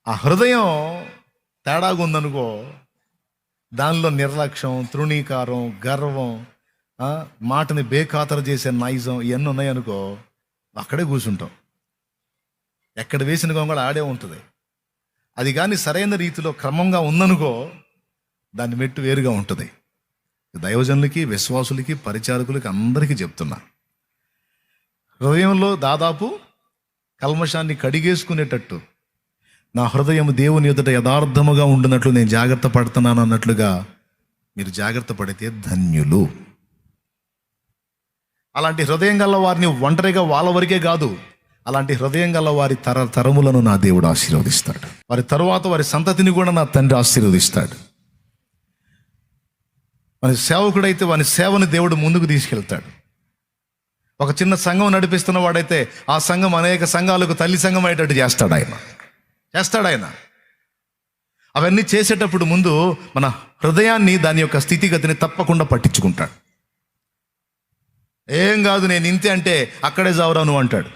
ఆ హృదయం తేడాగా ఉందనుకో, దానిలో నిర్లక్ష్యం, తృణీకారం, గర్వం, మాటని బేఖాతరు చేసే నైజం ఇవన్నీ ఉన్నాయనుకో, అక్కడే కూర్చుంటాం. ఎక్కడ వేసిన గొంగళ ఆడే ఉంటుంది. అది కానీ సరైన రీతిలో క్రమంగా ఉందనుకో, దాని మెట్టు వేరుగా ఉంటుంది. దైవజనులకి, విశ్వాసులకి, పరిచారకులకి అందరికీ చెప్తున్నా, హృదయంలో దాదాపు కల్మషాన్ని కడిగేసుకునేటట్టు నా హృదయం దేవుని ఎదుట యథార్థముగా ఉండినట్లు నేను జాగ్రత్త పడుతున్నాను అన్నట్లుగా మీరు జాగ్రత్త పడితే ధన్యులు. అలాంటి హృదయం గల వారిని ఒంటరిగా వాళ్ళ వరకే కాదు, అలాంటి హృదయం గల వారి తరములను నా దేవుడు ఆశీర్వదిస్తాడు. వారి తరువాత వారి సంతతిని కూడా నా తండ్రి ఆశీర్వదిస్తాడు. వారి సేవకుడైతే వారి సేవను దేవుడు ముందుకు తీసుకెళ్తాడు. ఒక చిన్న సంఘం నడిపిస్తున్న వాడైతే ఆ సంఘం అనేక సంఘాలకు తల్లి సంఘం అయ్యేటట్టు చేస్తాడు ఆయన. అవన్నీ చేసేటప్పుడు ముందు మన హృదయాన్ని, దాని యొక్క స్థితిగతిని తప్పకుండా పట్టించుకుంటాడు. ఏం కాదు, నేను ఇంతే అంటే అక్కడే జావురా నువ్వు అంటాడు.